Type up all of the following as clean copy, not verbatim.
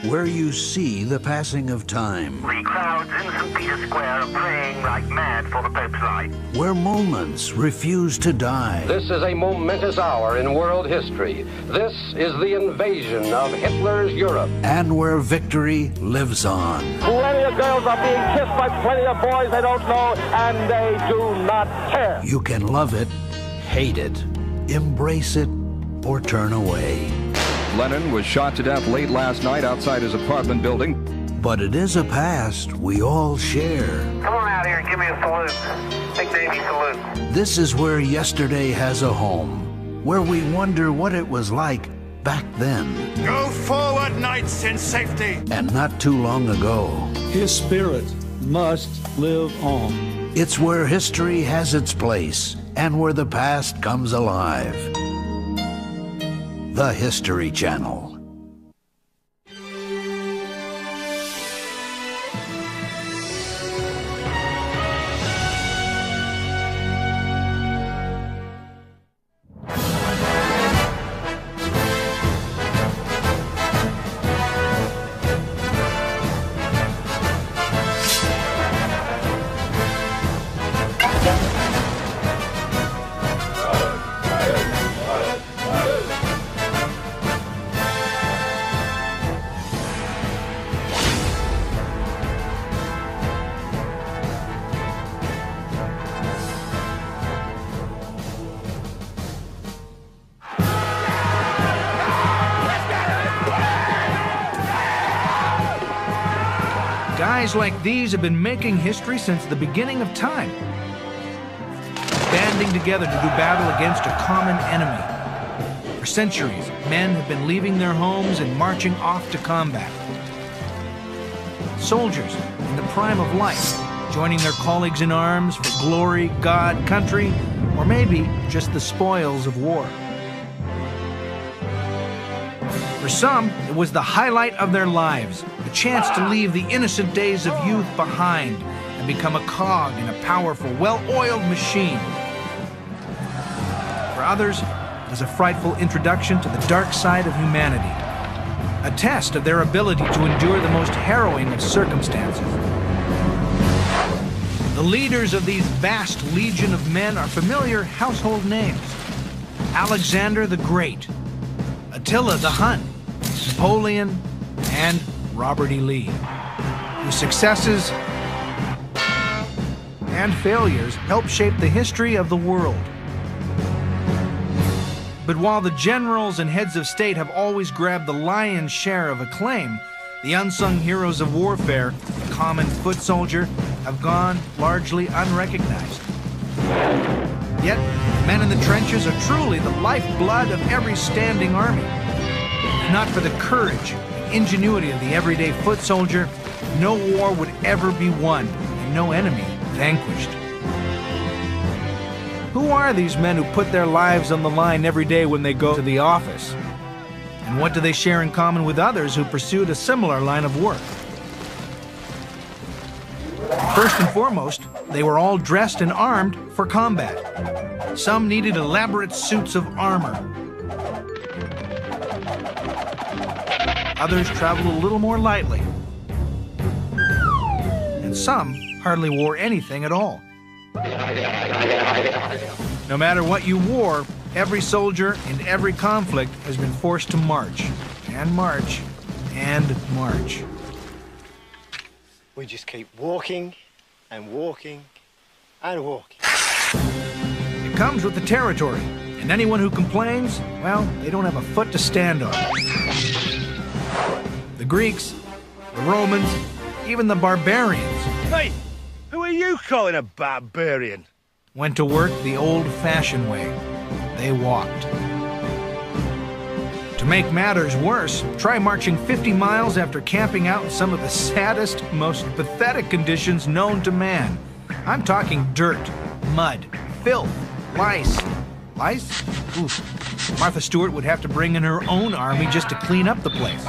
where you see the passing of time. The crowds in St. Peter's Square are praying like mad for the Pope's life. Where moments refuse to die. This is a momentous hour in world history. This is the invasion of Hitler's Europe. And where victory lives on. Plenty of girls are being kissed by plenty of boys they don't know, and they do not care. You can love it, hate it, embrace it, or turn away. Lenin was shot to death late last night outside his apartment building. But it is a past we all share. Come on out here and give me a salute. Big Davy salute. This is where yesterday has a home, where we wonder what it was like back then. Go forward, knights, in safety. And not too long ago. His spirit must live on. It's where history has its place and where the past comes alive. The History Channel. Guys like these have been making history since the beginning of time, banding together to do battle against a common enemy. For centuries, men have been leaving their homes and marching off to combat. Soldiers in the prime of life, joining their colleagues in arms for glory, God, country, or maybe just the spoils of war. For some, it was the highlight of their lives, the chance to leave the innocent days of youth behind and become a cog in a powerful, well-oiled machine. For others, it was a frightful introduction to the dark side of humanity, a test of their ability to endure the most harrowing of circumstances. The leaders of these vast legion of men are familiar household names: Alexander the Great, Attila the Hun, Napoleon, and Robert E. Lee, whose successes and failures helped shape the history of the world. But while the generals and heads of state have always grabbed the lion's share of acclaim, the unsung heroes of warfare, the common foot soldier, have gone largely unrecognized. Yet, men in the trenches are truly the lifeblood of every standing army. If not for the courage and ingenuity of the everyday foot soldier, no war would ever be won and no enemy vanquished. Who are these men who put their lives on the line every day when they go to the office? And what do they share in common with others who pursued a similar line of work? First and foremost, they were all dressed and armed for combat. Some needed elaborate suits of armor. Others traveled a little more lightly. And some hardly wore anything at all. No matter what you wore, every soldier in every conflict has been forced to march, and march, and march. We just keep walking and walking and walking. It comes with the territory, and anyone who complains, well, they don't have a foot to stand on. The Greeks, the Romans, even the barbarians. Hey, who are you calling a barbarian? Went to work the old-fashioned way. They walked. To make matters worse, try marching 50 miles after camping out in some of the saddest, most pathetic conditions known to man. I'm talking dirt, mud, filth, lice. Lice? Oof. Martha Stewart would have to bring in her own army just to clean up the place.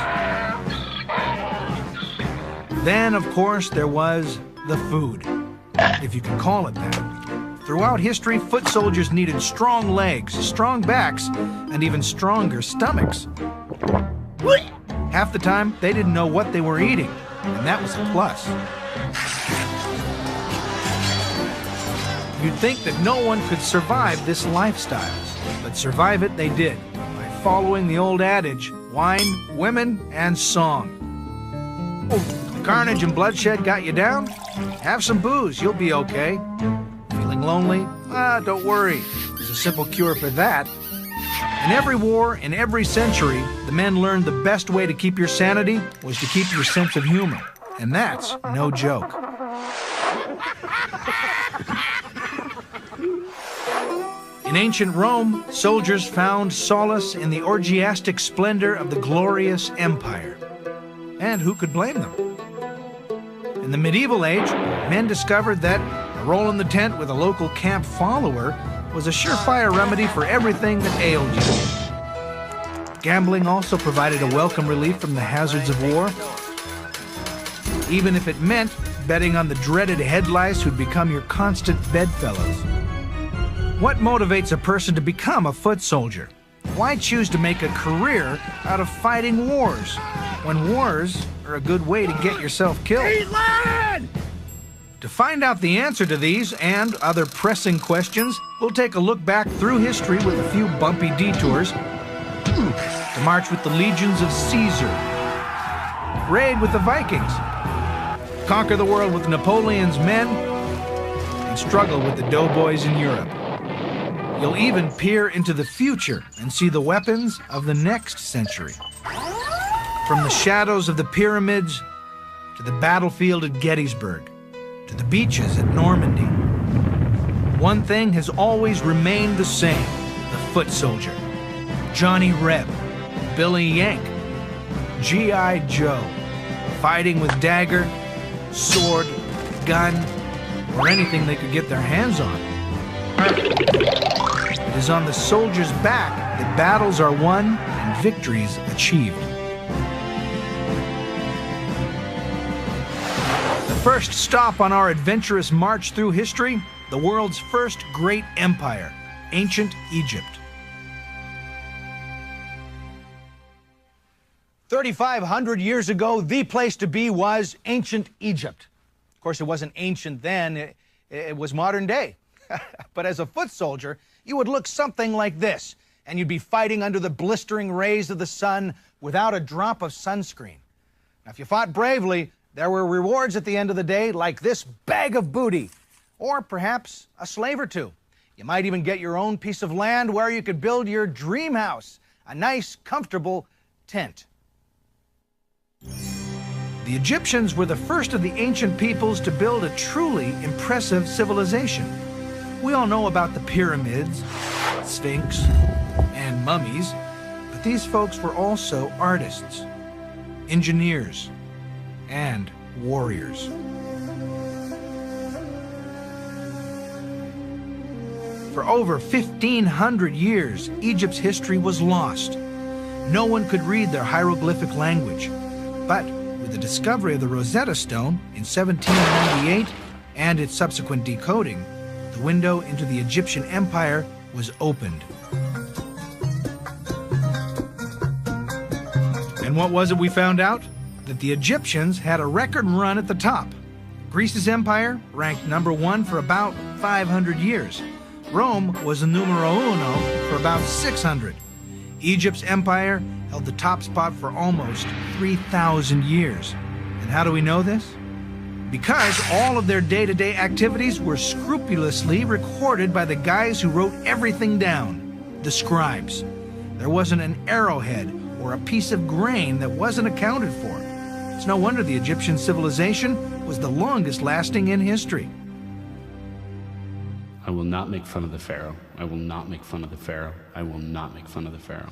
Then, of course, there was the food, if you can call it that. Throughout history, foot soldiers needed strong legs, strong backs, and even stronger stomachs. Half the time, they didn't know what they were eating, and that was a plus. You'd think that no one could survive this lifestyle, but survive it they did, by following the old adage, wine, women, and song. Oh, carnage and bloodshed got you down? Have some booze, you'll be okay. Feeling lonely? Don't worry, there's a simple cure for that. In every war, in every century, the men learned the best way to keep your sanity was to keep your sense of humor. And that's no joke. In ancient Rome, soldiers found solace in the orgiastic splendor of the glorious empire. And who could blame them? In the medieval age, men discovered that a roll in the tent with a local camp follower was a surefire remedy for everything that ailed you. Gambling also provided a welcome relief from the hazards of war, even if it meant betting on the dreaded head lice who'd become your constant bedfellows. What motivates a person to become a foot soldier? Why choose to make a career out of fighting wars, when wars are a good way to get yourself killed? To find out the answer to these and other pressing questions, we'll take a look back through history with a few bumpy detours, to march with the legions of Caesar, raid with the Vikings, conquer the world with Napoleon's men, and struggle with the doughboys in Europe. You'll even peer into the future and see the weapons of the next century. From the shadows of the pyramids to the battlefield at Gettysburg, to the beaches at Normandy. One thing has always remained the same: the foot soldier. Johnny Reb, Billy Yank, G.I. Joe, fighting with dagger, sword, gun, or anything they could get their hands on. It is on the soldier's back that battles are won and victories achieved. The first stop on our adventurous march through history, the world's first great empire, ancient Egypt. 3,500 years ago, the place to be was ancient Egypt. Of course, it wasn't ancient then, it was modern day. But as a foot soldier, you would look something like this, and you'd be fighting under the blistering rays of the sun without a drop of sunscreen. Now, if you fought bravely, there were rewards at the end of the day, like this bag of booty, or perhaps a slave or two. You might even get your own piece of land where you could build your dream house, a nice, comfortable tent. The Egyptians were the first of the ancient peoples to build a truly impressive civilization. We all know about the pyramids, sphinx, and mummies, but these folks were also artists, engineers, and warriors. For over 1,500 years, Egypt's history was lost. No one could read their hieroglyphic language. But with the discovery of the Rosetta Stone in 1798 and its subsequent decoding, the window into the Egyptian Empire was opened. And what was it we found out? That the Egyptians had a record run at the top. Greece's empire ranked #1 for about 500 years. Rome was the numero uno for about 600. Egypt's empire held the top spot for almost 3,000 years. And how do we know this? Because all of their day-to-day activities were scrupulously recorded by the guys who wrote everything down, the scribes. There wasn't an arrowhead or a piece of grain that wasn't accounted for. It's no wonder the Egyptian civilization was the longest lasting in history. I will not make fun of the Pharaoh. I will not make fun of the Pharaoh. I will not make fun of the Pharaoh.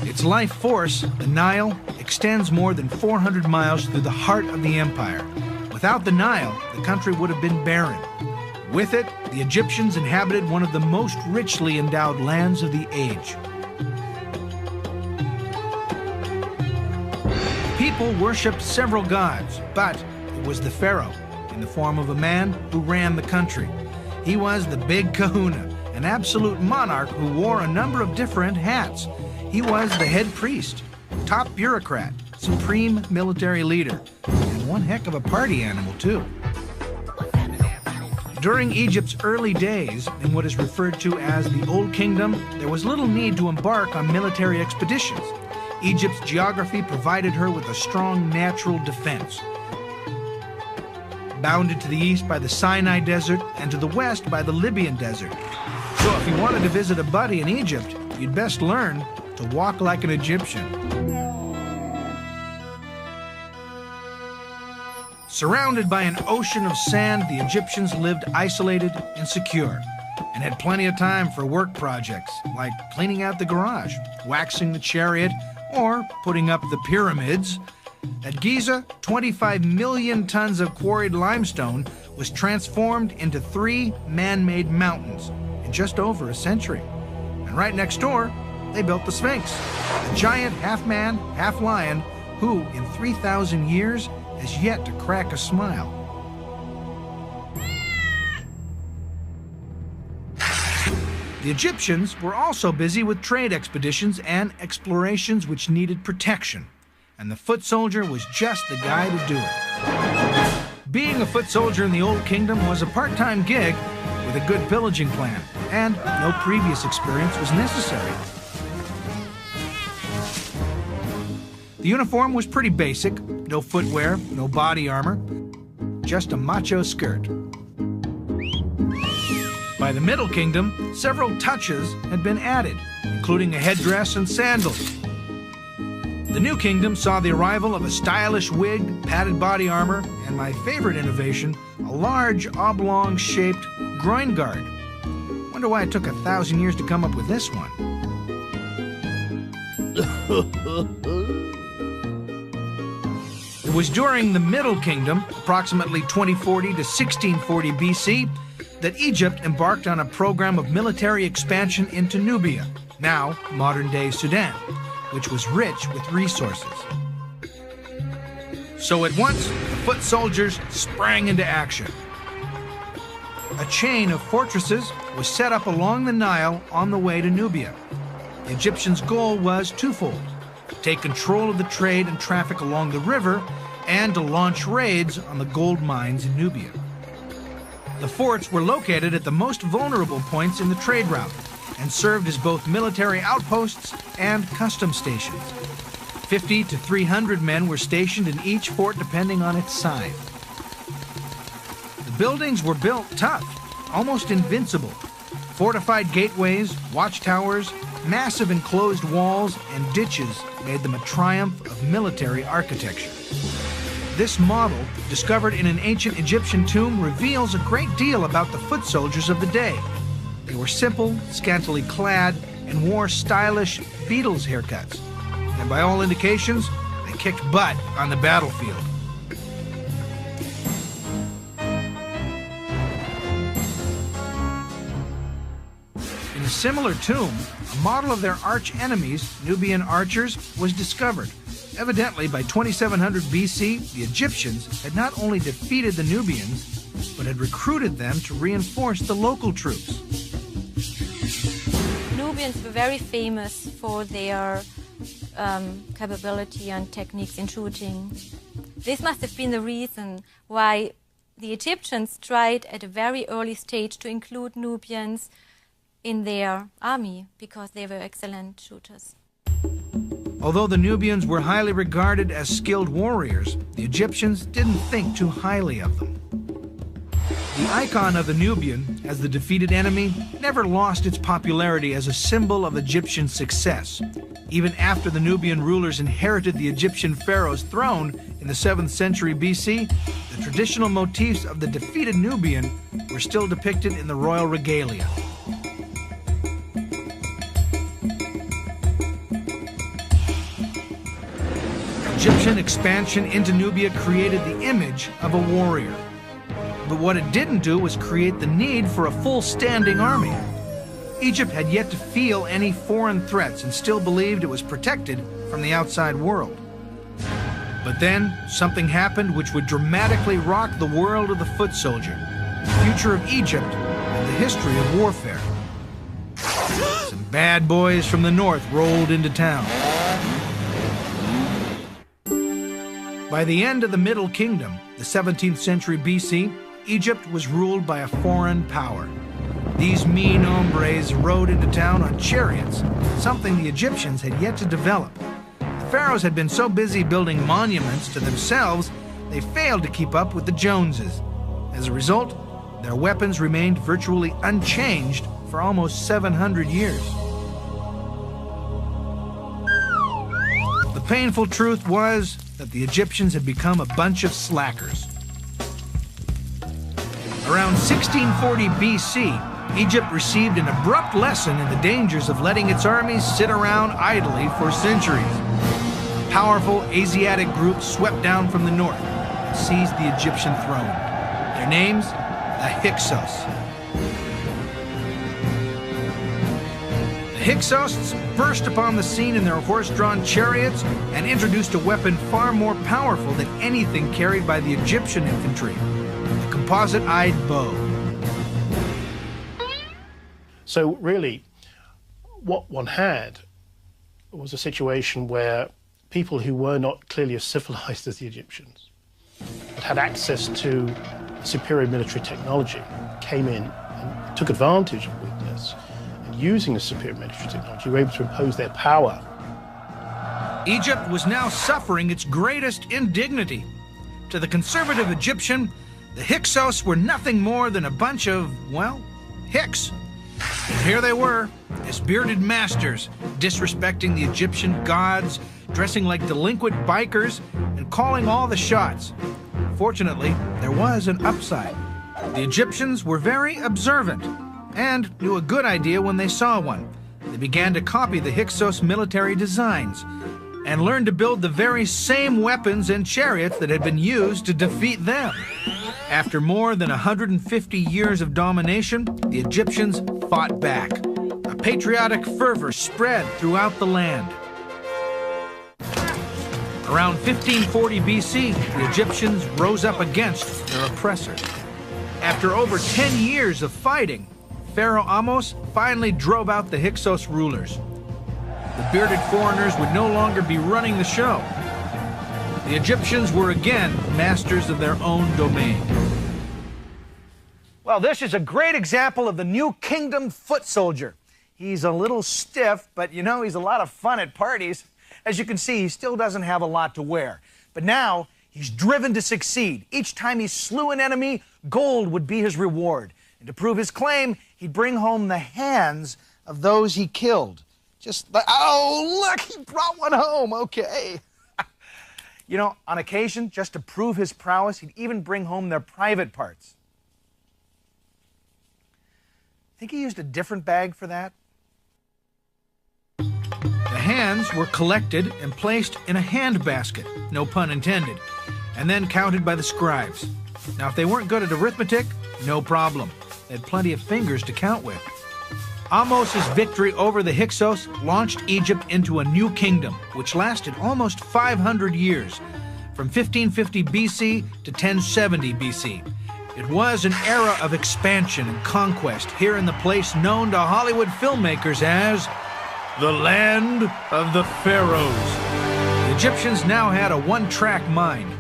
Its life force, the Nile, extends more than 400 miles through the heart of the empire. Without the Nile, the country would have been barren. With it, the Egyptians inhabited one of the most richly endowed lands of the age. People worshipped several gods, but it was the Pharaoh, in the form of a man who ran the country. He was the big kahuna, an absolute monarch who wore a number of different hats. He was the head priest, top bureaucrat, supreme military leader, and one heck of a party animal, too. During Egypt's early days, in what is referred to as the Old Kingdom, there was little need to embark on military expeditions. Egypt's geography provided her with a strong natural defense. Bounded to the east by the Sinai Desert and to the west by the Libyan Desert. So if you wanted to visit a buddy in Egypt, you'd best learn to walk like an Egyptian. Surrounded by an ocean of sand, the Egyptians lived isolated and secure, and had plenty of time for work projects like cleaning out the garage, waxing the chariot, or putting up the pyramids. At Giza, 25 million tons of quarried limestone was transformed into 3 man-made mountains in just over a century. And right next door, they built the Sphinx, a giant half-man, half-lion who, in 3,000 years, has yet to crack a smile. The Egyptians were also busy with trade expeditions and explorations which needed protection, and the foot soldier was just the guy to do it. Being a foot soldier in the Old Kingdom was a part-time gig with a good pillaging plan, and no previous experience was necessary. The uniform was pretty basic, no footwear, no body armor, just a macho skirt. By the Middle Kingdom, several touches had been added, including a headdress and sandals. The New Kingdom saw the arrival of a stylish wig, padded body armor, and my favorite innovation, a large oblong-shaped groin guard. Wonder why it took 1,000 years to come up with this one. It was during the Middle Kingdom, approximately 2040 to 1640 BC, that Egypt embarked on a program of military expansion into Nubia, now modern-day Sudan, which was rich with resources. So at once, the foot soldiers sprang into action. A chain of fortresses was set up along the Nile on the way to Nubia. The Egyptians' goal was twofold: to take control of the trade and traffic along the river, and to launch raids on the gold mines in Nubia. The forts were located at the most vulnerable points in the trade route and served as both military outposts and customs stations. 50 to 300 men were stationed in each fort depending on its size. The buildings were built tough, almost invincible. Fortified gateways, watchtowers, massive enclosed walls, and ditches made them a triumph of military architecture. This model, discovered in an ancient Egyptian tomb, reveals a great deal about the foot soldiers of the day. They were simple, scantily clad, and wore stylish Beatles haircuts. And by all indications, they kicked butt on the battlefield. In a similar tomb, a model of their arch-enemies, Nubian archers, was discovered. Evidently, by 2700 BC, the Egyptians had not only defeated the Nubians, but had recruited them to reinforce the local troops. Nubians were very famous for their capability and techniques in shooting. This must have been the reason why the Egyptians tried at a very early stage to include Nubians in their army, because they were excellent shooters. Although the Nubians were highly regarded as skilled warriors, the Egyptians didn't think too highly of them. The icon of the Nubian, as the defeated enemy, never lost its popularity as a symbol of Egyptian success. Even after the Nubian rulers inherited the Egyptian pharaoh's throne in the 7th century BC, the traditional motifs of the defeated Nubian were still depicted in the royal regalia. Egyptian expansion into Nubia created the image of a warrior. But what it didn't do was create the need for a full standing army. Egypt had yet to feel any foreign threats and still believed it was protected from the outside world. But then something happened which would dramatically rock the world of the foot soldier, the future of Egypt, and the history of warfare. Some bad boys from the north rolled into town. By the end of the Middle Kingdom, the 17th century BC, Egypt was ruled by a foreign power. These mean hombres rode into town on chariots, something the Egyptians had yet to develop. The pharaohs had been so busy building monuments to themselves, they failed to keep up with the Joneses. As a result, their weapons remained virtually unchanged for almost 700 years. The painful truth was that the Egyptians had become a bunch of slackers. Around 1640 BC, Egypt received an abrupt lesson in the dangers of letting its armies sit around idly for centuries. A powerful Asiatic group swept down from the north and seized the Egyptian throne. Their names, the Hyksos. The Hyksos burst upon the scene in their horse-drawn chariots and introduced a weapon far more powerful than anything carried by the Egyptian infantry, the composite-eyed bow. So really, what one had was a situation where people who were not clearly as civilized as the Egyptians, but had access to superior military technology, came in and took advantage of weakness, and using the superior military technology, were able to impose their power. Egypt was now suffering its greatest indignity. To the conservative Egyptian, the Hyksos were nothing more than a bunch of, well, hicks. And here they were, as bearded masters, disrespecting the Egyptian gods, dressing like delinquent bikers, and calling all the shots. Fortunately, there was an upside. The Egyptians were very observant and knew a good idea when they saw one. They began to copy the Hyksos military designs and learned to build the very same weapons and chariots that had been used to defeat them. After more than 150 years of domination, the Egyptians fought back. A patriotic fervor spread throughout the land. Around 1540 BC, the Egyptians rose up against their oppressors. After over 10 years of fighting, Pharaoh Ahmose finally drove out the Hyksos rulers. The bearded foreigners would no longer be running the show. The Egyptians were again masters of their own domain. Well, this is a great example of the new kingdom foot soldier. He's a little stiff, but you know, he's a lot of fun at parties. As you can see, he still doesn't have a lot to wear. But now, he's driven to succeed. Each time he slew an enemy, gold would be his reward. And to prove his claim, he'd bring home the hands of those he killed. Just like, oh, look, he brought one home, okay. You know, on occasion, just to prove his prowess, he'd even bring home their private parts. Think he used a different bag for that? The hands were collected and placed in a hand basket, no pun intended, and then counted by the scribes. Now, if they weren't good at arithmetic, no problem. They had plenty of fingers to count with. Ahmose's victory over the Hyksos launched Egypt into a new kingdom, which lasted almost 500 years, from 1550 BC to 1070 BC. It was an era of expansion and conquest here in the place known to Hollywood filmmakers as the land of the pharaohs. The Egyptians now had a one-track mind.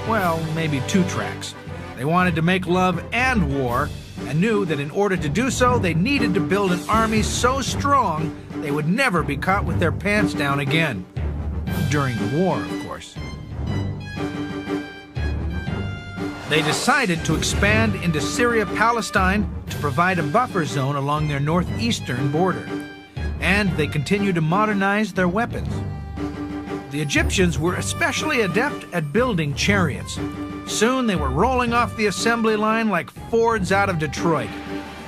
Well, maybe two tracks. They wanted to make love and war, and knew that in order to do so, they needed to build an army so strong they would never be caught with their pants down again. During the war, of course. They decided to expand into Syria-Palestine to provide a buffer zone along their northeastern border. And they continued to modernize their weapons. The Egyptians were especially adept at building chariots. Soon they were rolling off the assembly line like Fords out of Detroit.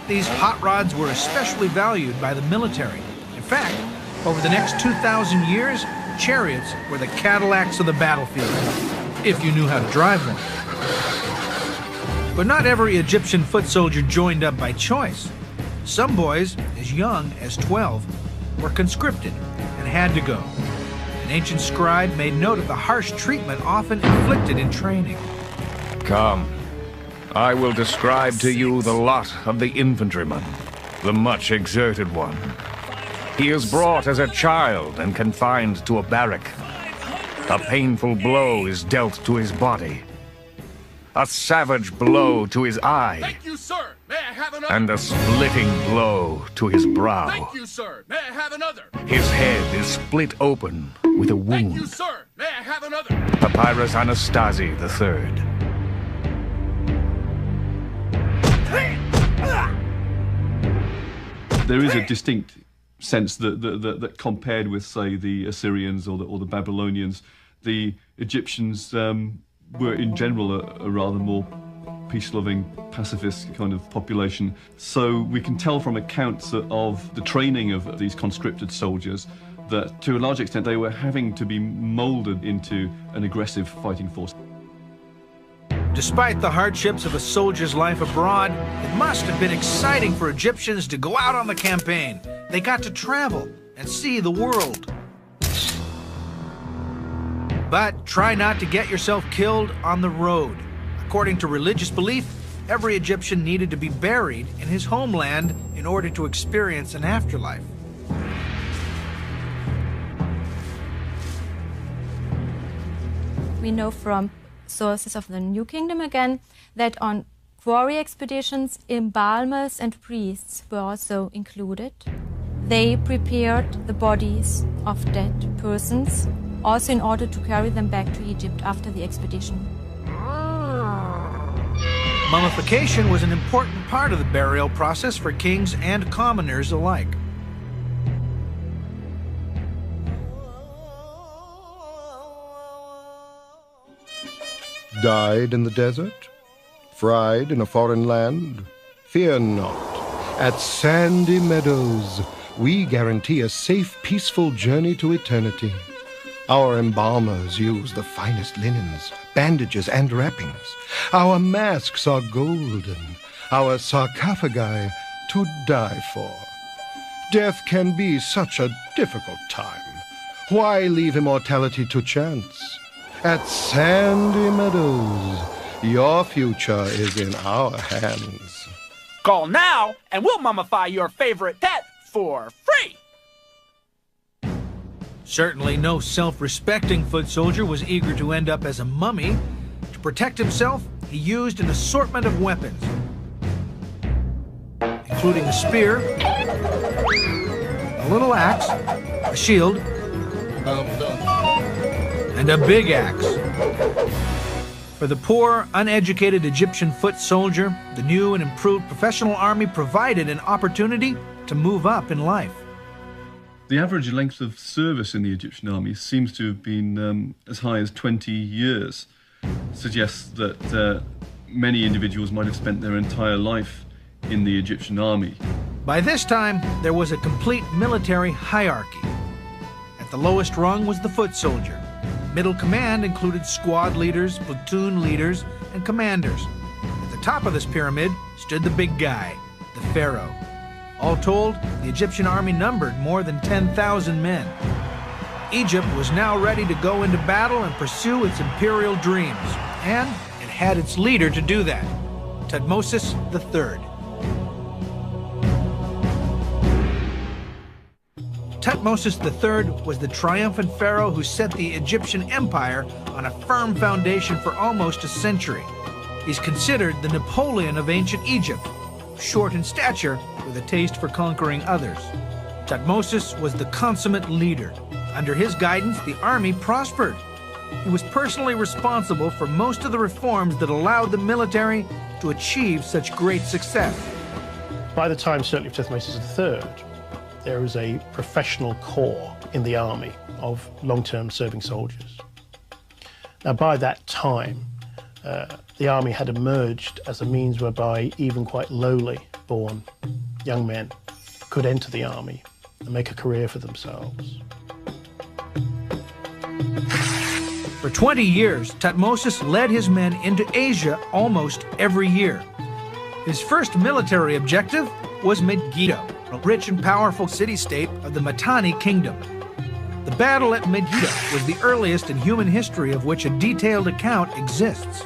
These hot rods were especially valued by the military. In fact, over the next 2,000 years, chariots were the Cadillacs of the battlefield, if you knew how to drive one. But not every Egyptian foot soldier joined up by choice. Some boys, as young as 12, were conscripted and had to go. An ancient scribe made note of the harsh treatment often inflicted in training. Come, I will describe to you the lot of the infantryman, the much exerted one. He is brought as a child and confined to a barrack. A painful blow is dealt to his body. A savage blow to his eye. Thank you, sir. May I have another? And a splitting blow to his brow. Thank you, sir. May I have another? His head is split open with a wound. Thank you, sir. May I have another? Papyrus Anastasi III. There is a distinct sense that compared with, say, the Assyrians or the Babylonians, the Egyptians were in general a rather more peace-loving, pacifist kind of population. So we can tell from accounts of the training of these conscripted soldiers that to a large extent they were having to be molded into an aggressive fighting force. Despite the hardships of a soldier's life abroad, it must have been exciting for Egyptians to go out on the campaign. They got to travel and see the world. But try not to get yourself killed on the road. According to religious belief, every Egyptian needed to be buried in his homeland in order to experience an afterlife. We know from sources of the New Kingdom again that on quarry expeditions, embalmers and priests were also included. They prepared the bodies of dead persons, also in order to carry them back to Egypt after the expedition. Mummification was an important part of the burial process for kings and commoners alike. Died in the desert? Fried in a foreign land? Fear not. At Sandy Meadows, we guarantee a safe, peaceful journey to eternity. Our embalmers use the finest linens, bandages, and wrappings. Our masks are golden, our sarcophagi to die for. Death can be such a difficult time. Why leave immortality to chance? At Sandy Meadows, your future is in our hands. Call now and we'll mummify your favorite pet for free. Certainly no self-respecting foot soldier was eager to end up as a mummy. To protect himself, he used an assortment of weapons, including a spear, a little axe, a shield, and a big axe. For the poor, uneducated Egyptian foot soldier, the new and improved professional army provided an opportunity to move up in life. The average length of service in the Egyptian army seems to have been as high as 20 years. It suggests that many individuals might have spent their entire life in the Egyptian army. By this time, there was a complete military hierarchy. At the lowest rung was the foot soldier. Middle command included squad leaders, platoon leaders, and commanders. At the top of this pyramid stood the big guy, the pharaoh. All told, the Egyptian army numbered more than 10,000 men. Egypt was now ready to go into battle and pursue its imperial dreams, and it had its leader to do that, Thutmose III. Thutmose III was the triumphant pharaoh who set the Egyptian empire on a firm foundation for almost a century. He's considered the Napoleon of ancient Egypt, short in stature with a taste for conquering others. Thutmose was the consummate leader. Under his guidance, the army prospered. He was personally responsible for most of the reforms that allowed the military to achieve such great success. By the time, certainly, of Thutmose III, there was a professional corps in the army of long-term serving soldiers. Now, by that time, the army had emerged as a means whereby even quite lowly born young men could enter the army and make a career for themselves. For 20 years, Thutmose led his men into Asia almost every year. His first military objective was Megiddo, a rich and powerful city-state of the Mitanni kingdom. The battle at Megiddo was the earliest in human history of which a detailed account exists.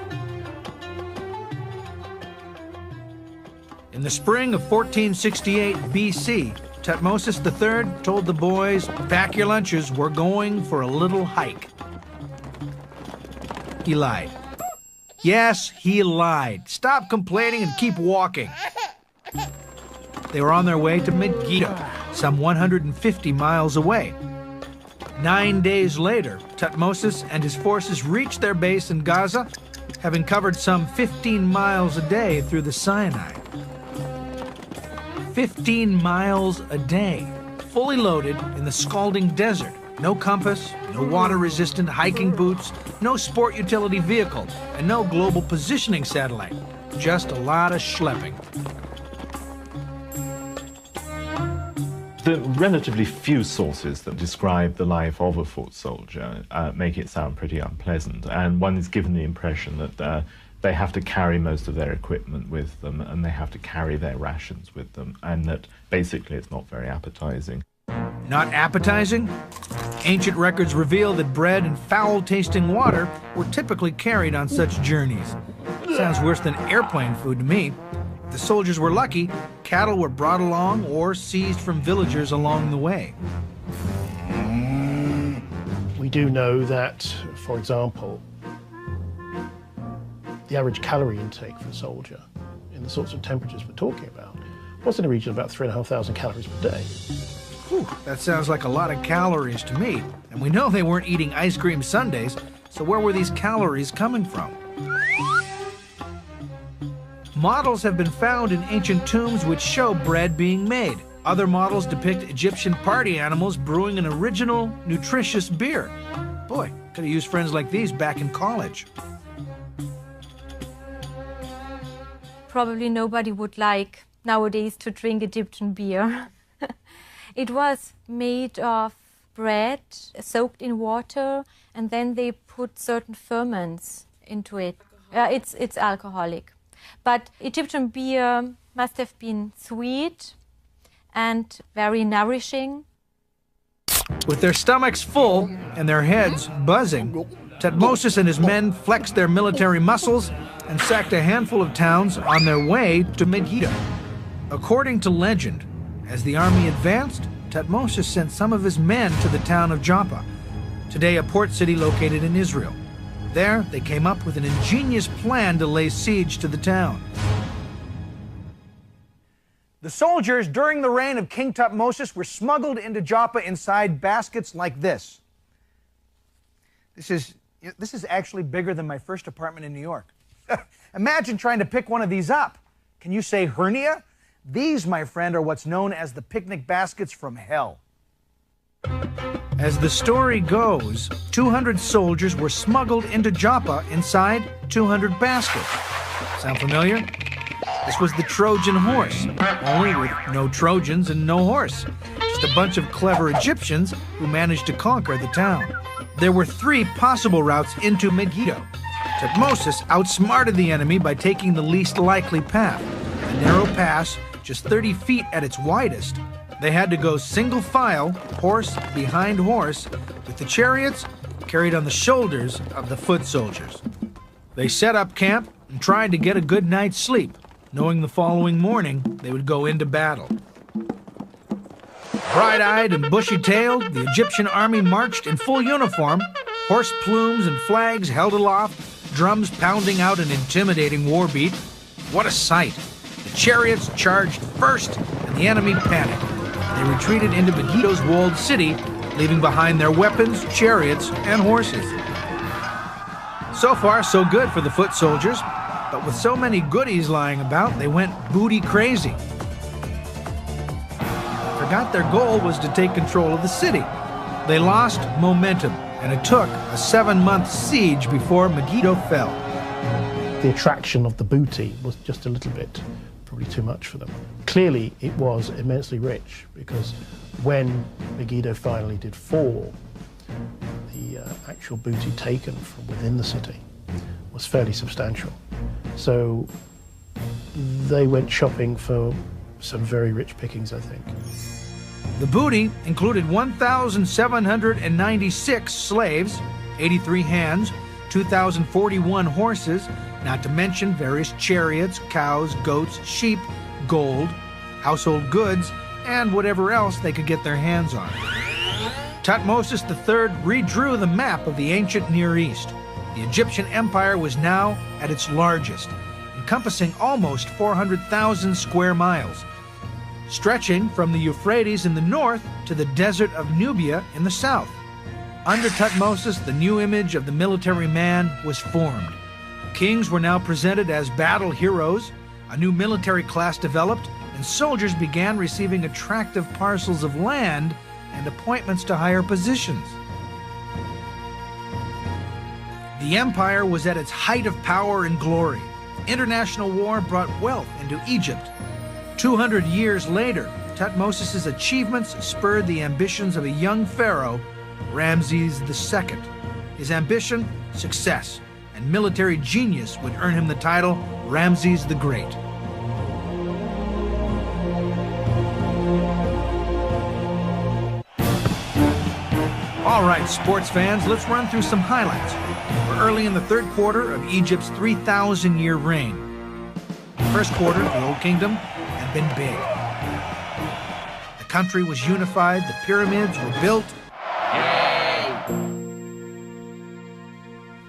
In the spring of 1468 BC, Thutmose III told the boys, "Pack your lunches, we're going for a little hike." He lied. Yes, he lied. Stop complaining and keep walking. They were on their way to Megiddo, some 150 miles away. 9 days later, Tutmosis and his forces reached their base in Gaza, having covered some 15 miles a day through the Sinai. 15 miles a day, fully loaded in the scalding desert. No compass, no water-resistant hiking boots, no sport utility vehicle, and no global positioning satellite. Just a lot of schlepping. The relatively few sources that describe the life of a foot soldier make it sound pretty unpleasant, and one is given the impression that they have to carry most of their equipment with them, and they have to carry their rations with them, and that basically it's not very appetizing. Not appetizing? Ancient records reveal that bread and foul-tasting water were typically carried on such journeys. Sounds worse than airplane food to me. If the soldiers were lucky, cattle were brought along or seized from villagers along the way. We do know that, for example, the average calorie intake for a soldier in the sorts of temperatures we're talking about was in the region of about 3,500 calories per day. Whew, that sounds like a lot of calories to me. And we know they weren't eating ice cream sundaes, so where were these calories coming from? Models have been found in ancient tombs which show bread being made. Other models depict Egyptian party animals brewing an original, nutritious beer. Boy, could have used friends like these back in college. Probably nobody would like nowadays to drink Egyptian beer. It was made of bread soaked in water, and then they put certain ferments into it. It's alcoholic. But Egyptian beer must have been sweet and very nourishing. With their stomachs full and their heads buzzing, Tutmosis and his men flexed their military muscles and sacked a handful of towns on their way to Megiddo. According to legend, as the army advanced, Tutmosis sent some of his men to the town of Joppa, today a port city located in Israel. There, they came up with an ingenious plan to lay siege to the town. The soldiers during the reign of King Tutmosis were smuggled into Joppa inside baskets like this. This is actually bigger than my first apartment in New York. Imagine trying to pick one of these up. Can you say hernia? These, my friend, are what's known as the picnic baskets from hell. As the story goes, 200 soldiers were smuggled into Joppa inside 200 baskets. Sound familiar? This was the Trojan horse, only with no Trojans and no horse. Just a bunch of clever Egyptians who managed to conquer the town. There were 3 possible routes into Megiddo. Tutmosis outsmarted the enemy by taking the least likely path, a narrow pass just 30 feet at its widest. They had to go single file, horse behind horse, with the chariots carried on the shoulders of the foot soldiers. They set up camp and tried to get a good night's sleep, knowing the following morning they would go into battle. Bright-eyed and bushy-tailed, the Egyptian army marched in full uniform, horse plumes and flags held aloft, drums pounding out an intimidating war beat. What a sight! The chariots charged first, and the enemy panicked. They retreated into Megiddo's walled city, leaving behind their weapons, chariots, and horses. So far, so good for the foot soldiers, but with so many goodies lying about, they went booty crazy. Forgot their goal was to take control of the city. They lost momentum, and it took a 7-month siege before Megiddo fell. The attraction of the booty was just a little bit, probably too much for them. Clearly, it was immensely rich, because when Megiddo finally did fall, the actual booty taken from within the city was fairly substantial. So they went shopping for some very rich pickings, I think. The booty included 1,796 slaves, 83 hands, 2,041 horses, not to mention various chariots, cows, goats, sheep, gold, household goods, and whatever else they could get their hands on. Tutmosis III redrew the map of the ancient Near East. The Egyptian empire was now at its largest, encompassing almost 400,000 square miles, stretching from the Euphrates in the north to the desert of Nubia in the south. Under Tutmosis, the new image of the military man was formed. Kings were now presented as battle heroes, a new military class developed, and soldiers began receiving attractive parcels of land and appointments to higher positions. The empire was at its height of power and glory. International war brought wealth into Egypt. 200 years later, Tutmosis' achievements spurred the ambitions of a young pharaoh, Ramses II. His ambition, success, and military genius would earn him the title Ramses the Great. All right, sports fans, let's run through some highlights. We're early in the third quarter of Egypt's 3,000-year reign. The first quarter, the Old Kingdom had been big. The country was unified, the pyramids were built,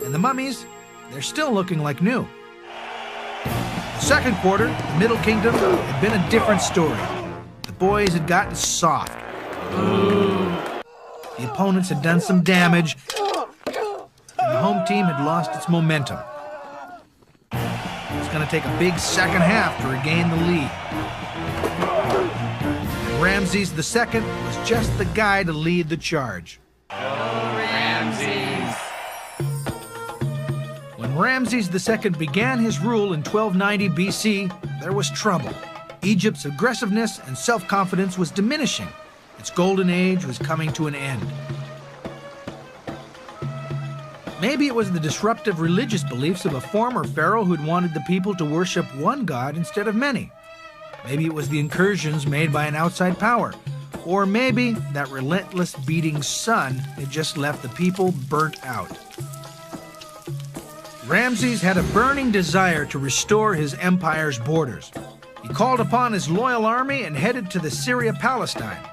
and the mummies, they're still looking like new. The second quarter, the Middle Kingdom, had been a different story. The boys had gotten soft. The opponents had done some damage, and the home team had lost its momentum. It's going to take a big second half to regain the lead. And Ramses II was just the guy to lead the charge. When Ramses II began his rule in 1290 BC, there was trouble. Egypt's aggressiveness and self-confidence was diminishing. Its golden age was coming to an end. Maybe it was the disruptive religious beliefs of a former pharaoh who'd wanted the people to worship one god instead of many. Maybe it was the incursions made by an outside power. Or maybe that relentless beating sun had just left the people burnt out. Ramses had a burning desire to restore his empire's borders. He called upon his loyal army and headed to the Syria-Palestine,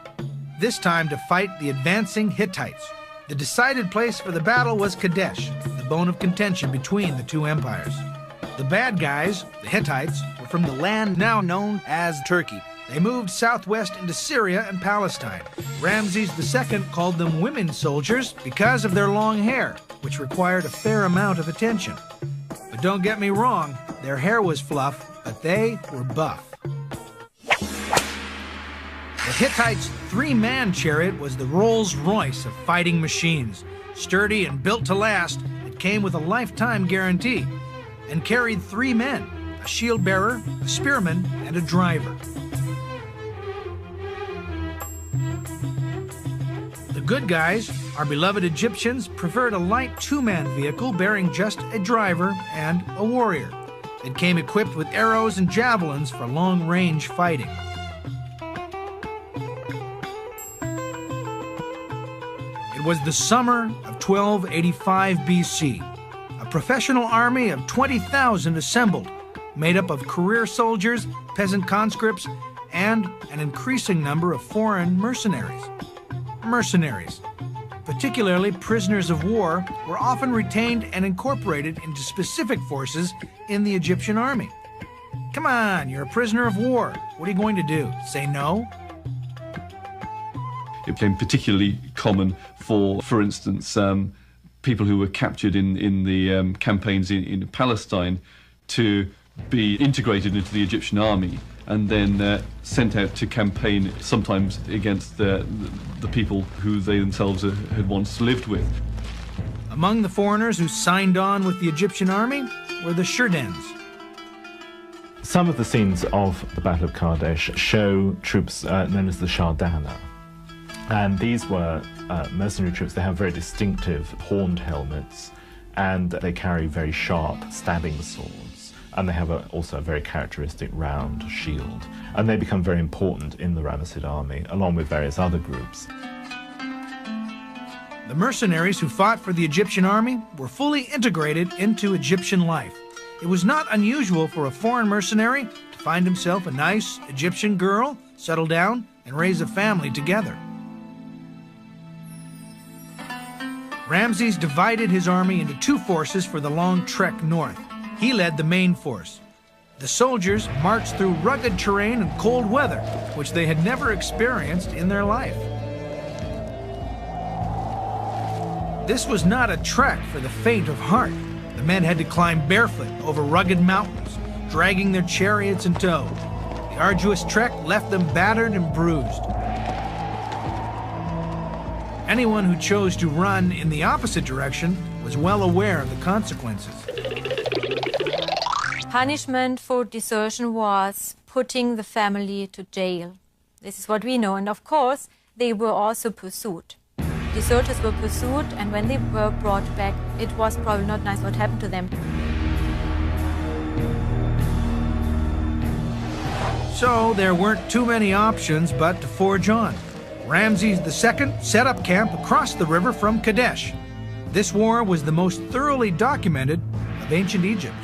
this time to fight the advancing Hittites. The decided place for the battle was Kadesh, the bone of contention between the two empires. The bad guys, the Hittites, were from the land now known as Turkey. They moved southwest into Syria and Palestine. Ramses II called them women soldiers because of their long hair, which required a fair amount of attention. But don't get me wrong, their hair was fluff, but they were buff. The Hittites' three-man chariot was the Rolls-Royce of fighting machines. Sturdy and built to last, it came with a lifetime guarantee and carried 3 men, a shield bearer, a spearman, and a driver. The good guys, our beloved Egyptians, preferred a light 2-man vehicle bearing just a driver and a warrior. It came equipped with arrows and javelins for long-range fighting. It was the summer of 1285 BC. A professional army of 20,000 assembled, made up of career soldiers, peasant conscripts, and an increasing number of foreign mercenaries. Mercenaries, particularly prisoners of war, were often retained and incorporated into specific forces in the Egyptian army. Come on, you're a prisoner of war. What are you going to do? Say no? It became particularly common for instance, people who were captured in the campaigns in Palestine to be integrated into the Egyptian army and then sent out to campaign sometimes against the people who they themselves had once lived with. Among the foreigners who signed on with the Egyptian army were the Sherdens. Some of the scenes of the Battle of Kadesh show troops known as the Shardana. And these were mercenary troops. They have very distinctive horned helmets, and they carry very sharp stabbing swords. And they have also a very characteristic round shield. And they become very important in the Ramessid army, along with various other groups. The mercenaries who fought for the Egyptian army were fully integrated into Egyptian life. It was not unusual for a foreign mercenary to find himself a nice Egyptian girl, settle down, and raise a family together. Ramses divided his army into two forces for the long trek north. He led the main force. The soldiers marched through rugged terrain and cold weather, which they had never experienced in their life. This was not a trek for the faint of heart. The men had to climb barefoot over rugged mountains, dragging their chariots in tow. The arduous trek left them battered and bruised. Anyone who chose to run in the opposite direction was well aware of the consequences. Punishment for desertion was putting the family to jail. This is what we know, and of course, they were also pursued. Deserters were pursued, and when they were brought back, it was probably not nice what happened to them. So there weren't too many options but to forge on. Ramses II set up camp across the river from Kadesh. This war was the most thoroughly documented of ancient Egypt.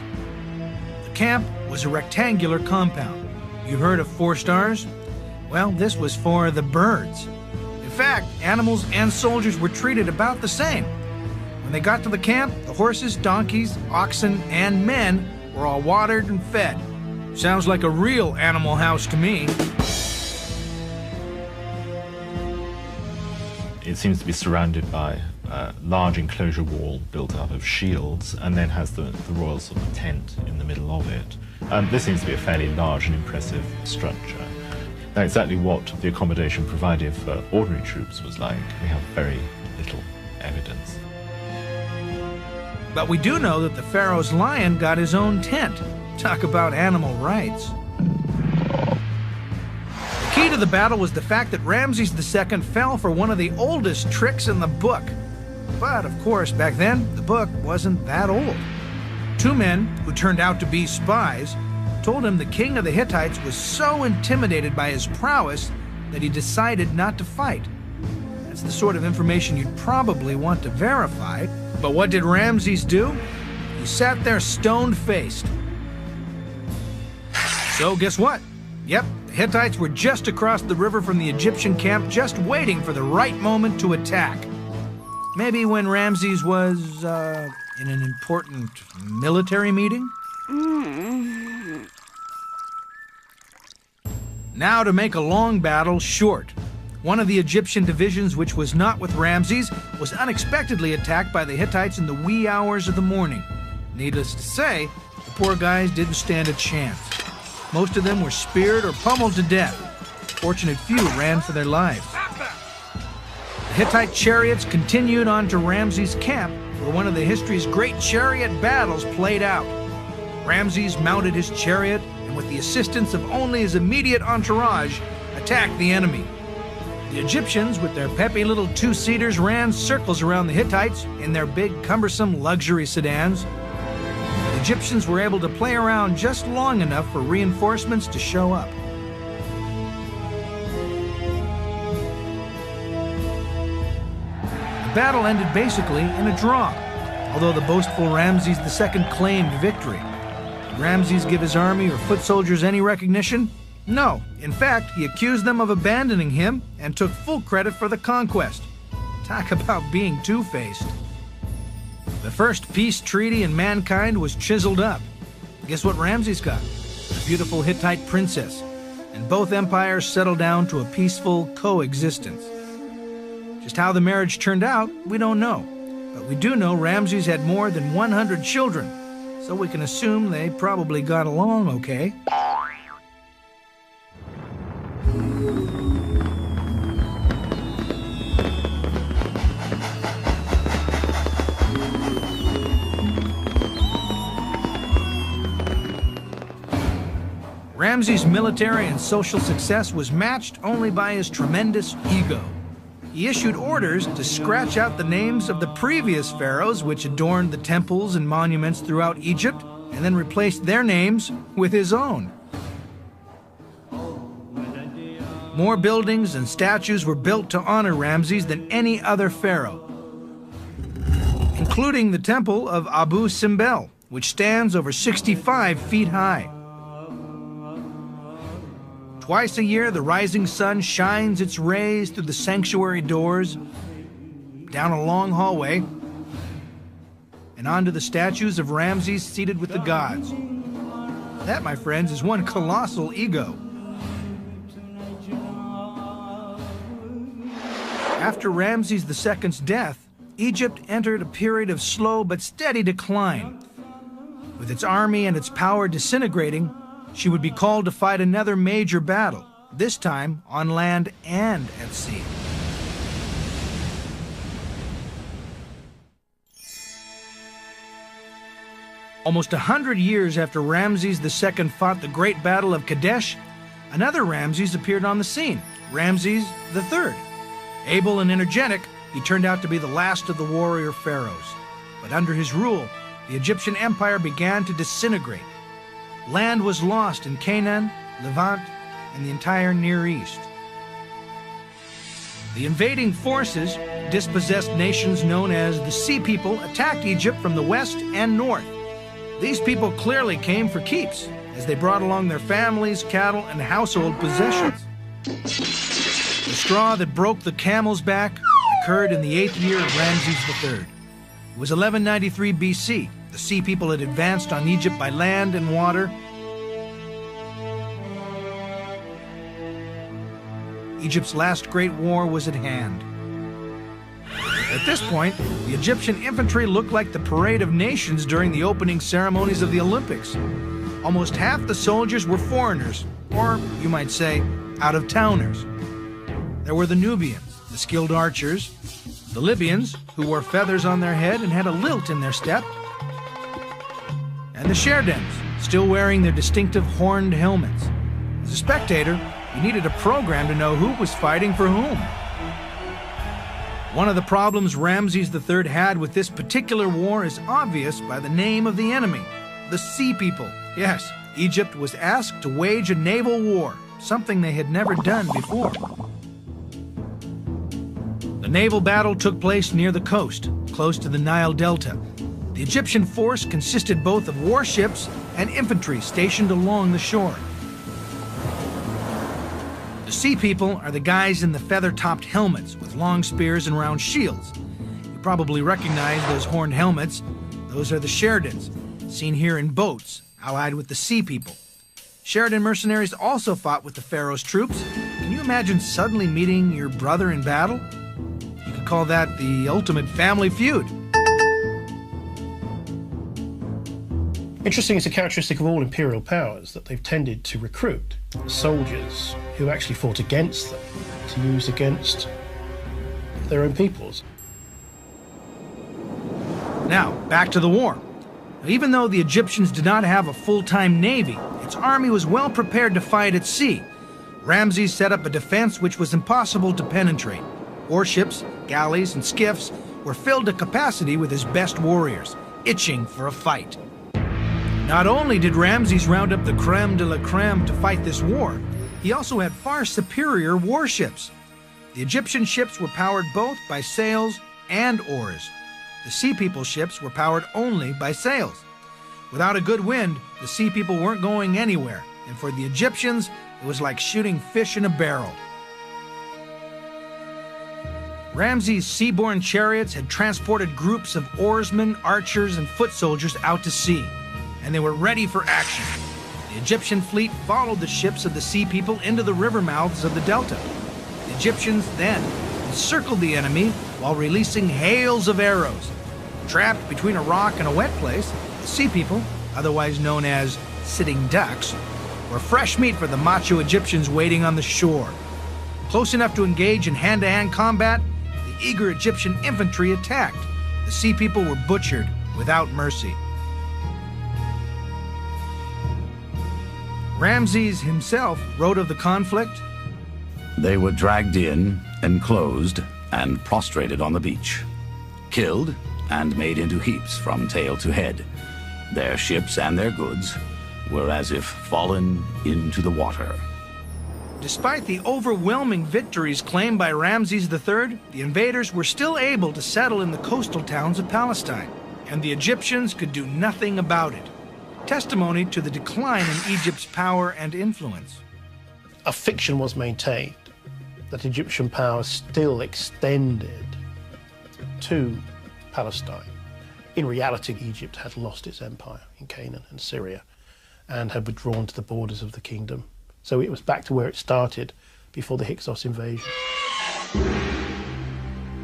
The camp was a rectangular compound. You've heard of 4 stars? Well, this was for the birds. In fact, animals and soldiers were treated about the same. When they got to the camp, the horses, donkeys, oxen, and men were all watered and fed. Sounds like a real animal house to me. It seems to be surrounded by a large enclosure wall built out of shields, and then has the royal sort of tent in the middle of it. This seems to be a fairly large and impressive structure. Now, exactly what the accommodation provided for ordinary troops was like, we have very little evidence. But we do know that the pharaoh's lion got his own tent. Talk about animal rights. The key to the battle was the fact that Ramses II fell for one of the oldest tricks in the book. But, of course, back then, the book wasn't that old. 2 men, who turned out to be spies, told him the king of the Hittites was so intimidated by his prowess that he decided not to fight. That's the sort of information you'd probably want to verify. But what did Ramses do? He sat there stone-faced. So guess what? Yep, the Hittites were just across the river from the Egyptian camp, just waiting for the right moment to attack. Maybe when Ramses was in an important military meeting? Now to make a long battle short. One of the Egyptian divisions, which was not with Ramses, was unexpectedly attacked by the Hittites in the wee hours of the morning. Needless to say, the poor guys didn't stand a chance. Most of them were speared or pummeled to death. Fortunate few ran for their lives. The Hittite chariots continued on to Ramses' camp, where one of the history's great chariot battles played out. Ramses mounted his chariot, and with the assistance of only his immediate entourage, attacked the enemy. The Egyptians, with their peppy little 2-seaters, ran circles around the Hittites in their big, cumbersome luxury sedans. The Egyptians were able to play around just long enough for reinforcements to show up. The battle ended basically in a draw, although the boastful Ramses II claimed victory. Did Ramses give his army or foot soldiers any recognition? No. In fact, he accused them of abandoning him and took full credit for the conquest. Talk about being two-faced. The first peace treaty in mankind was chiseled up. Guess what Ramses got? A beautiful Hittite princess. And both empires settled down to a peaceful coexistence. Just how the marriage turned out, we don't know. But we do know Ramses had more than 100 children, so we can assume they probably got along okay. Ramses' military and social success was matched only by his tremendous ego. He issued orders to scratch out the names of the previous pharaohs which adorned the temples and monuments throughout Egypt, and then replaced their names with his own. More buildings and statues were built to honor Ramses than any other pharaoh, including the temple of Abu Simbel, which stands over 65 feet high. Twice a year, the rising sun shines its rays through the sanctuary doors. down a long hallway, and onto the statues of Ramses seated with the gods. That, my friends, is one colossal ego. After Ramses II's death, Egypt entered a period of slow but steady decline. With its army and its power disintegrating, she would be called to fight another major battle, this time on land and at sea. Almost 100 years after Ramses II fought the Great Battle of Kadesh, another Ramses appeared on the scene, Ramses III. Able and energetic, he turned out to be the last of the warrior pharaohs. But under his rule, the Egyptian empire began to disintegrate. Land was lost in Canaan, Levant, and the entire Near East. The invading forces, dispossessed nations known as the Sea People, attacked Egypt from the west and north. These people clearly came for keeps, as they brought along their families, cattle, and household possessions. The straw that broke the camel's back occurred in the 8th year of Ramses III. It was 1193 BC. The Sea People had advanced on Egypt by land and water. Egypt's last great war was at hand. At this point, the Egyptian infantry looked like the parade of nations during the opening ceremonies of the Olympics. Almost half the soldiers were foreigners, or you might say, out-of-towners. There were the Nubians, the skilled archers, the Libyans, who wore feathers on their head and had a lilt in their step, and the Sherdens, still wearing their distinctive horned helmets. As a spectator, you needed a program to know who was fighting for whom. One of the problems Ramses III had with this particular war is obvious by the name of the enemy, the Sea People. Yes, Egypt was asked to wage a naval war, something they had never done before. The naval battle took place near the coast, close to the Nile Delta. The Egyptian force consisted both of warships and infantry stationed along the shore. The Sea People are the guys in the feather-topped helmets with long spears and round shields. You probably recognize those horned helmets. Those are the Sherdens, seen here in boats, allied with the Sea People. Sheridan mercenaries also fought with the Pharaoh's troops. Can you imagine suddenly meeting your brother in battle? You could call that the ultimate family feud. Interesting, it's a characteristic of all imperial powers that they've tended to recruit soldiers who actually fought against them to use against their own peoples. Now, back to the war. Even though the Egyptians did not have a full-time navy, its army was well prepared to fight at sea. Ramses set up a defense which was impossible to penetrate. Warships, galleys, and skiffs were filled to capacity with his best warriors, itching for a fight. Not only did Ramses round up the creme de la creme to fight this war, he also had far superior warships. The Egyptian ships were powered both by sails and oars. The Sea People ships were powered only by sails. Without a good wind, the Sea People weren't going anywhere, and for the Egyptians, it was like shooting fish in a barrel. Ramses' seaborne chariots had transported groups of oarsmen, archers, and foot soldiers out to sea, and they were ready for action. The Egyptian fleet followed the ships of the Sea People into the river mouths of the delta. The Egyptians then encircled the enemy while releasing hails of arrows. Trapped between a rock and a wet place, the Sea People, otherwise known as sitting ducks, were fresh meat for the macho Egyptians waiting on the shore. Close enough to engage in hand-to-hand combat, the eager Egyptian infantry attacked. The Sea People were butchered without mercy. Ramses himself wrote of the conflict, "They were dragged in, enclosed, and prostrated on the beach, killed and made into heaps from tail to head. Their ships and their goods were as if fallen into the water." Despite the overwhelming victories claimed by Ramses III, the invaders were still able to settle in the coastal towns of Palestine, and the Egyptians could do nothing about it. Testimony to the decline in Egypt's power and influence. A fiction was maintained that Egyptian power still extended to Palestine. In reality, Egypt had lost its empire in Canaan and Syria and had withdrawn to the borders of the kingdom. So it was back to where it started before the Hyksos invasion.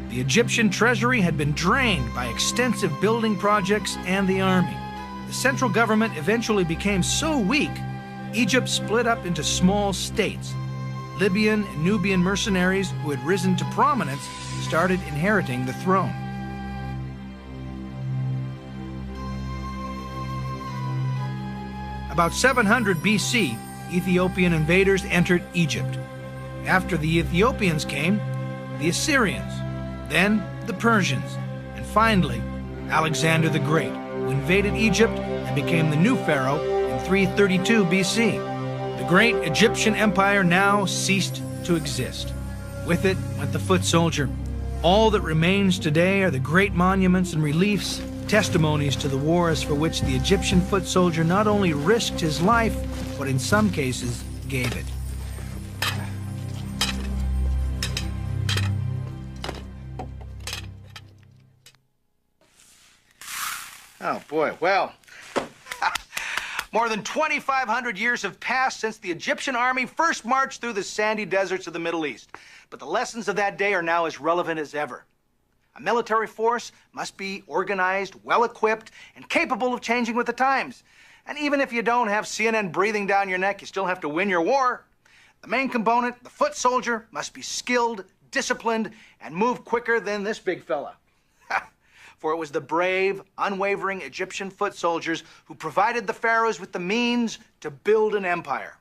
The Egyptian treasury had been drained by extensive building projects and the army. The central government eventually became so weak, Egypt split up into small states. Libyan and Nubian mercenaries who had risen to prominence started inheriting the throne. About 700 BC, Ethiopian invaders entered Egypt. After the Ethiopians came, the Assyrians, then the Persians, and finally, Alexander the Great, who invaded Egypt and became the new pharaoh in 332 BC. The great Egyptian empire now ceased to exist. With it went the foot soldier. All that remains today are the great monuments and reliefs, testimonies to the wars for which the Egyptian foot soldier not only risked his life, but in some cases gave it. Oh boy, well, more than 2,500 years have passed since the Egyptian army first marched through the sandy deserts of the Middle East. But the lessons of that day are now as relevant as ever. A military force must be organized, well-equipped, and capable of changing with the times. And even if you don't have CNN breathing down your neck, you still have to win your war. The main component, the foot soldier, must be skilled, disciplined, and move quicker than this big fella. For it was the brave, unwavering Egyptian foot soldiers who provided the pharaohs with the means to build an empire.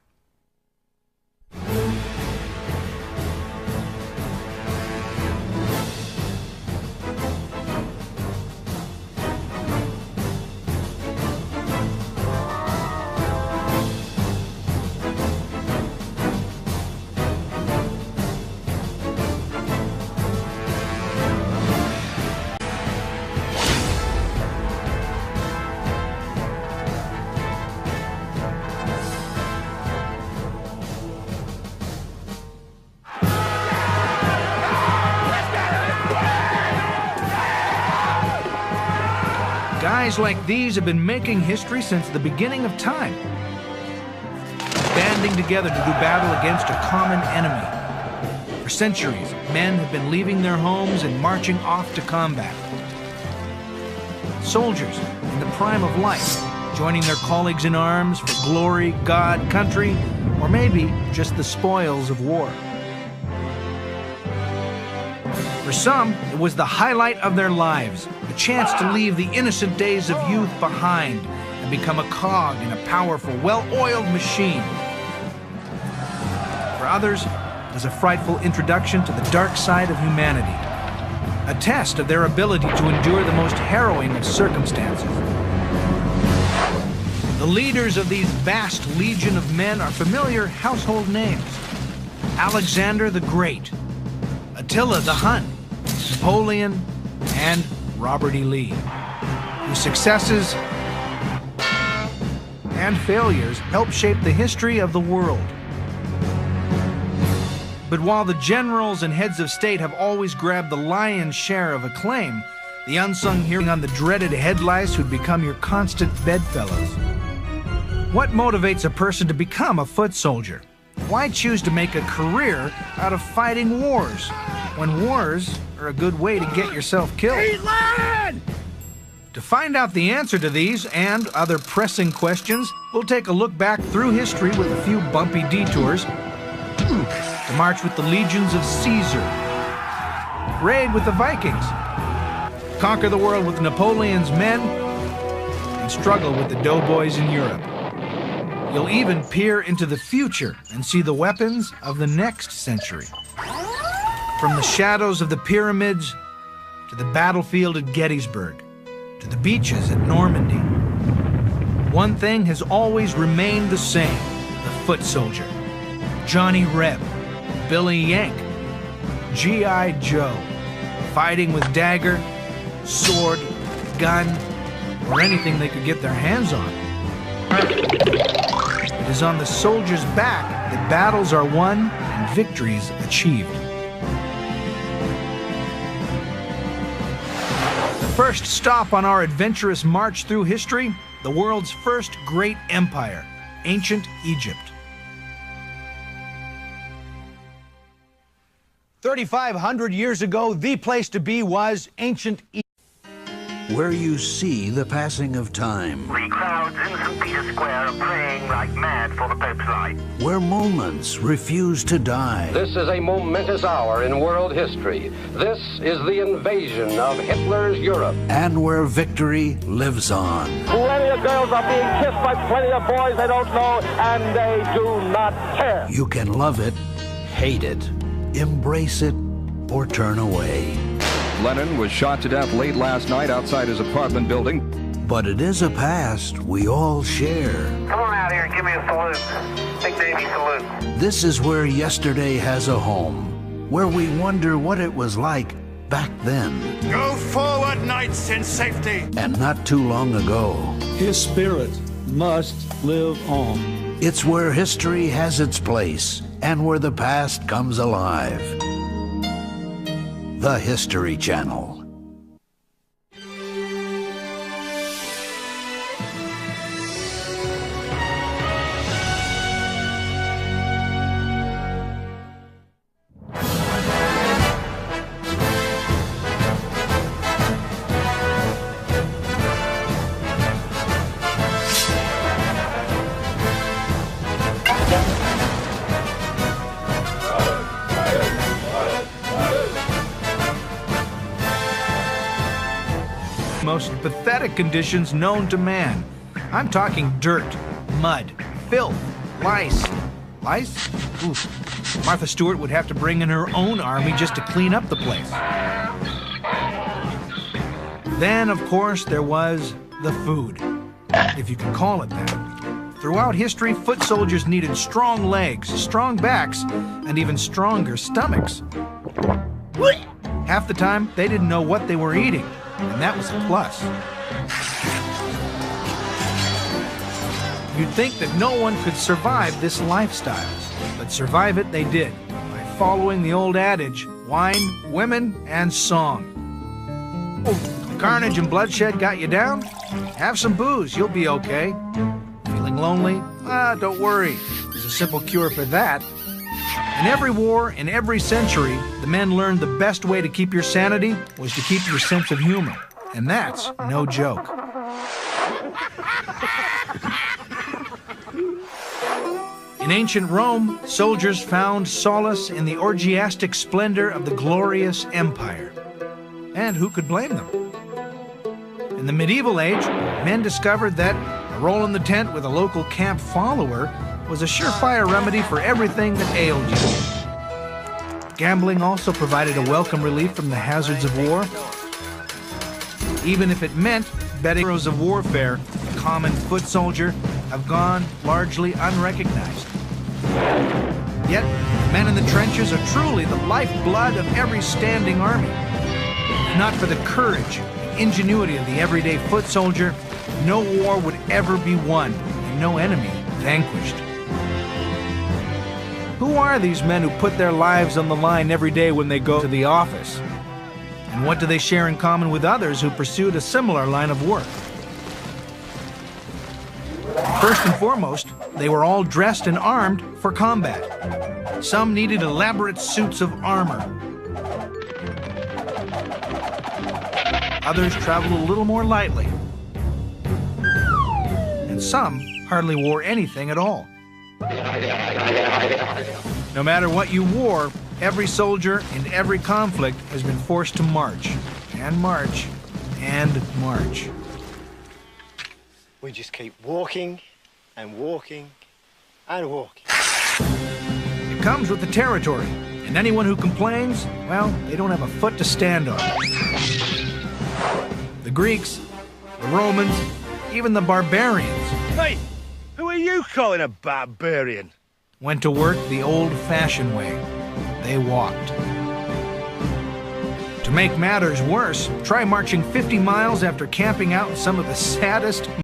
Guys like these have been making history since the beginning of time, banding together to do battle against a common enemy. For centuries, men have been leaving their homes and marching off to combat. Soldiers in the prime of life, joining their colleagues in arms for glory, God, country, or maybe just the spoils of war. For some, it was the highlight of their lives, a chance to leave the innocent days of youth behind and become a cog in a powerful, well-oiled machine. For others, it was a frightful introduction to the dark side of humanity, a test of their ability to endure the most harrowing of circumstances. The leaders of these vast legion of men are familiar household names: Alexander the Great, Attila the Hun, Napoleon, and Robert E. Lee, whose successes and failures helped shape the history of the world. But while the generals and heads of state have always grabbed the lion's share of acclaim, the unsung hero on the dreaded head lice who'd become your constant bedfellows. What motivates a person to become a foot soldier? Why choose to make a career out of fighting wars, when wars are a good way to get yourself killed? To find out the answer to these and other pressing questions, we'll take a look back through history with a few bumpy detours, to march with the legions of Caesar, raid with the Vikings, conquer the world with Napoleon's men, and struggle with the doughboys in Europe. You'll even peer into the future and see the weapons of the next century. From the shadows of the pyramids, to the battlefield at Gettysburg, to the beaches at Normandy. One thing has always remained the same: the foot soldier. Johnny Reb, Billy Yank, G.I. Joe, fighting with dagger, sword, gun, or anything they could get their hands on. It is on the soldier's back that battles are won and victories achieved. First stop on our adventurous march through history, the world's first great empire, ancient Egypt. 3,500 years ago, the place to be was ancient Egypt. Where you see the passing of time. The crowds in St. Peter's Square are praying like mad for the Pope's life. Where moments refuse to die. This is a momentous hour in world history. This is the invasion of Hitler's Europe. And where victory lives on. Plenty of girls are being kissed by plenty of boys they don't know, and they do not care. You can love it, hate it, embrace it, or turn away. Lenin was shot to death late last night outside his apartment building. But it is a past we all share. Come on out here and give me a salute. Big Davy salute. This is where yesterday has a home, where we wonder what it was like back then. Go forward, knights, in safety. And not too long ago. His spirit must live on. It's where history has its place and where the past comes alive. The History Channel. Most pathetic conditions known to man. I'm talking dirt, mud, filth, lice. Lice? Oof. Martha Stewart would have to bring in her own army just to clean up the place. Then, of course, there was the food, if you can call it that. Throughout history, foot soldiers needed strong legs, strong backs, and even stronger stomachs. Half the time, they didn't know what they were eating. And that was a plus. You'd think that no one could survive this lifestyle, but survive it they did, by following the old adage, wine, women, and song. Carnage and bloodshed got you down? Have some booze, you'll be okay. Feeling lonely? Don't worry, there's a simple cure for that. In every war, in every century, the men learned the best way to keep your sanity was to keep your sense of humor. And that's no joke. In ancient Rome, soldiers found solace in the orgiastic splendor of the glorious empire. And who could blame them? In the medieval age, men discovered that a roll in the tent with a local camp follower was a surefire remedy for everything that ailed you. Gambling also provided a welcome relief from the hazards of war. Even if it meant betting, heroes of warfare, the common foot soldier, have gone largely unrecognized. Yet, men in the trenches are truly the lifeblood of every standing army. If not for the courage and ingenuity of the everyday foot soldier, no war would ever be won and no enemy vanquished. Who are these men who put their lives on the line every day when they go to the office? And what do they share in common with others who pursued a similar line of work? First and foremost, they were all dressed and armed for combat. Some needed elaborate suits of armor. Others traveled a little more lightly. And some hardly wore anything at all. No matter what you wore, every soldier in every conflict has been forced to march, and march, and march. We just keep walking and walking and walking. It comes with the territory, and anyone who complains, well, they don't have a foot to stand on. The Greeks, the Romans, even the barbarians. Hey, who are you calling a barbarian? Went to work the old-fashioned way. They walked. To make matters worse, try marching 50 miles after camping out in some of the saddest